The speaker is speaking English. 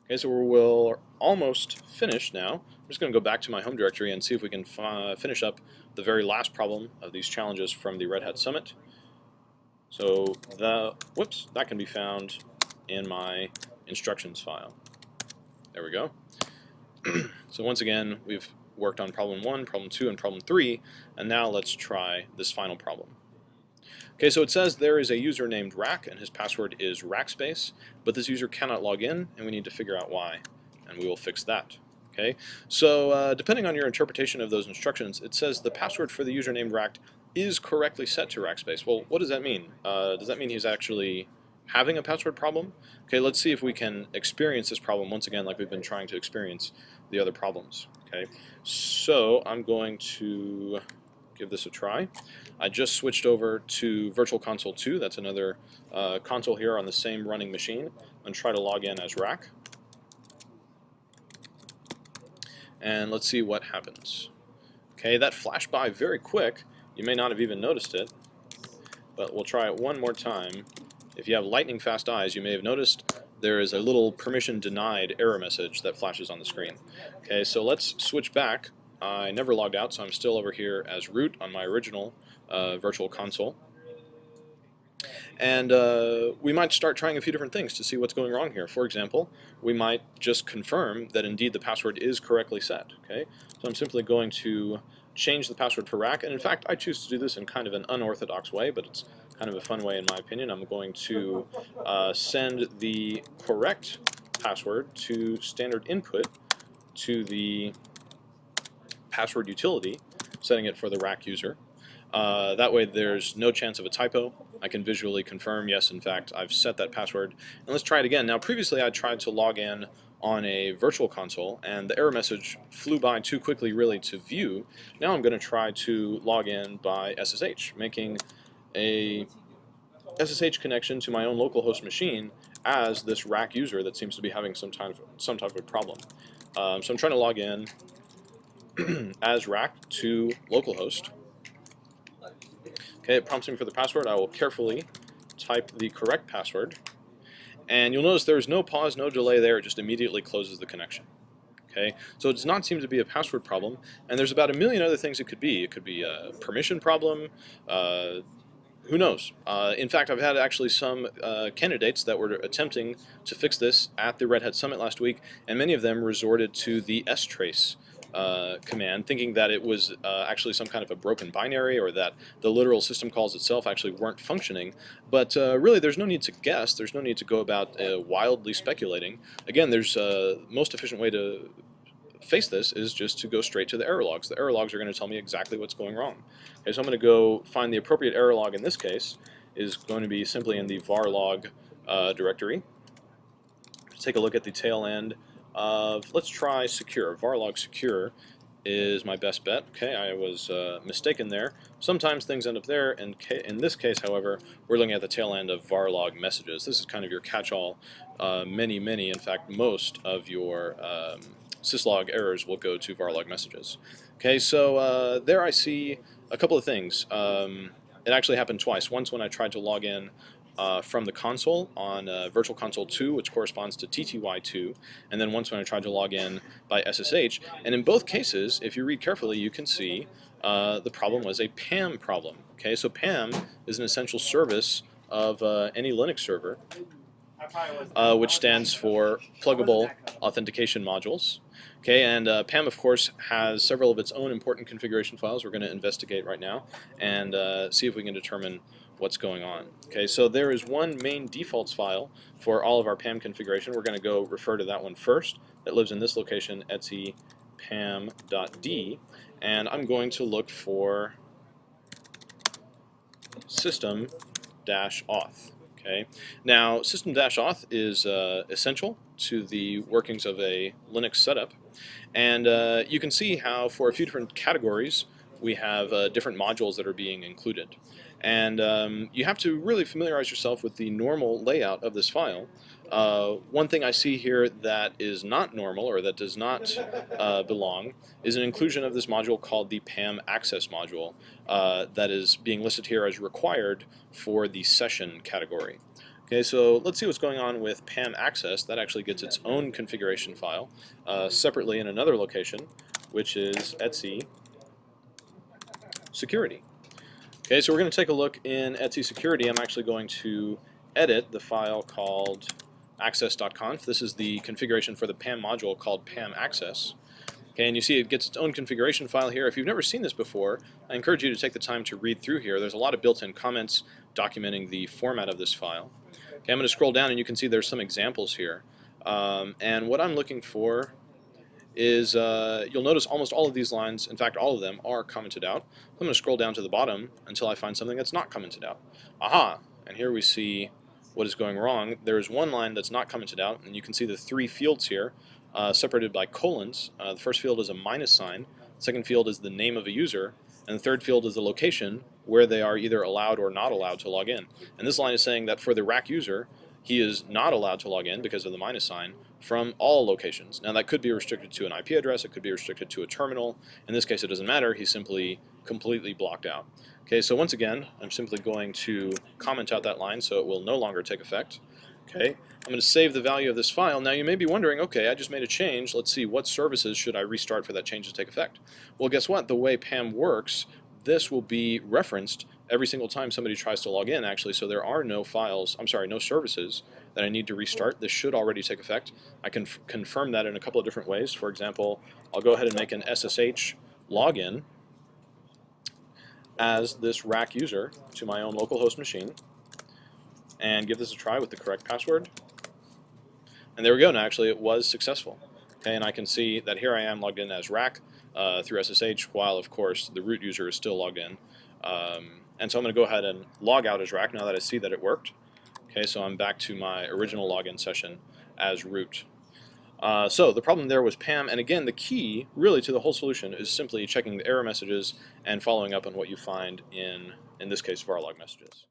Okay, so we'll almost finish now. I'm just going to go back to my home directory and see if we can finish up the very last problem of these challenges from the Red Hat Summit. So that can be found in my instructions file. There we go. So once again, we've worked on problem 1, problem 2, and problem 3, and now let's try this final problem. Okay, so it says there is a user named Rack, and his password is Rackspace, but this user cannot log in, and we need to figure out why, and we will fix that. Okay, so depending on your interpretation of those instructions, it says the password for the user named Rack is correctly set to Rackspace. Well, what does that mean? Does that mean he's actually having a password problem? Okay, let's see if we can experience this problem once again like we've been trying to experience the other problems. Okay, so I'm going to give this a try. I just switched over to Virtual Console 2. That's another console here on the same running machine. I'm going to try to log in as Rack. And let's see what happens. Okay, that flashed by very quick. You may not have even noticed it, but we'll try it one more time. If you have lightning fast eyes, you may have noticed there is a little permission denied error message that flashes on the screen. Okay, so let's switch back. I never logged out, so I'm still over here as root on my original Virtual Console. And we might start trying a few different things to see what's going wrong here. For example, we might just confirm that indeed the password is correctly set. Okay, so I'm simply going to change the password for Rack, and in fact I choose to do this in kind of an unorthodox way, but it's kind of a fun way in my opinion. I'm going to send the correct password to standard input to the password utility, setting it for the Rack user. That way there's no chance of a typo. I can visually confirm, yes, in fact, I've set that password. And let's try it again. Now, previously I tried to log in on a virtual console, and the error message flew by too quickly, really, to view. Now I'm going to try to log in by SSH, making a SSH connection to my own localhost machine as this Rack user that seems to be having some type of problem. So I'm trying to log in as Rack to localhost. Okay, it prompts me for the password. I will carefully type the correct password. And you'll notice there's no pause, no delay there. It just immediately closes the connection. Okay, so it does not seem to be a password problem. And there's about a million other things it could be. It could be a permission problem. Who knows? In fact, I've had actually some candidates that were attempting to fix this at the Red Hat Summit last week, and many of them resorted to the strace command, thinking that it was actually some kind of a broken binary, or that the literal system calls itself actually weren't functioning. But really, there's no need to guess. There's no need to go about wildly speculating. Again, there's most efficient way to face this is just to go straight to the error logs. The error logs are going to tell me exactly what's going wrong. Okay, so I'm going to go find the appropriate error log in this case is going to be simply in the var log directory. Take a look at the tail end of, let's try secure. Varlog secure is my best bet. Okay, I was mistaken there. Sometimes things end up there, and in this case, however, we're looking at the tail end of varlog messages. This is kind of your catch-all. Many, in fact, most of your syslog errors will go to varlog messages. Okay, so there I see a couple of things. It actually happened twice. Once when I tried to log in from the console on Virtual Console 2, which corresponds to TTY2, and then once when I tried to log in by SSH. And in both cases, if you read carefully, you can see the problem was a PAM problem. Okay, so PAM is an essential service of any Linux server, which stands for Pluggable Authentication Modules. Okay, and PAM, of course, has several of its own important configuration files we're going to investigate right now and see if we can determine what's going on. Okay, so there is one main defaults file for all of our PAM configuration. We're going to go refer to that one first. That lives in this location, etc pam.d, and I'm going to look for system-auth. Okay, now system-auth is essential to the workings of a Linux setup, and you can see how for a few different categories we have different modules that are being included. And you have to really familiarize yourself with the normal layout of this file. One thing I see here that is not normal, or that does not belong, is an inclusion of this module called the PAM access module that is being listed here as required for the session category. Okay, so let's see what's going on with PAM access. That actually gets its own configuration file separately in another location, which is Etsy security. Okay, so we're going to take a look in Etsy security. I'm actually going to edit the file called access.conf. This is the configuration for the PAM module called PAM access. Okay, and you see it gets its own configuration file here. If you've never seen this before, I encourage you to take the time to read through here. There's a lot of built-in comments documenting the format of this file. Okay, I'm going to scroll down and you can see there's some examples here. And what I'm looking for is, you'll notice almost all of these lines, in fact all of them, are commented out. I'm going to scroll down to the bottom until I find something that's not commented out. Aha! And here we see what is going wrong. There is one line that's not commented out, and you can see the three fields here separated by colons. The first field is a minus sign, the second field is the name of a user, and the third field is the location where they are either allowed or not allowed to log in. And this line is saying that for the rack user, he is not allowed to log in because of the minus sign from all locations. Now that could be restricted to an IP address, it could be restricted to a terminal. In this case it doesn't matter, he's simply completely blocked out. Okay, so once again, I'm simply going to comment out that line so it will no longer take effect. Okay, I'm going to save the value of this file. Now you may be wondering, okay, I just made a change. Let's see, what services should I restart for that change to take effect? Well, guess what? The way PAM works, this will be referenced every single time somebody tries to log in, actually, so there are no files, no services that I need to restart. This should already take effect. I can confirm that in a couple of different ways. For example, I'll go ahead and make an SSH login as this rack user to my own localhost machine and give this a try with the correct password. And there we go. Now actually it was successful. Okay, and I can see that here I am logged in as rack through SSH, while of course the root user is still logged in. And so I'm going to go ahead and log out as rack now that I see that it worked. Okay, so I'm back to my original login session as root. So the problem there was PAM, and again the key really to the whole solution is simply checking the error messages and following up on what you find in this case, varlog messages.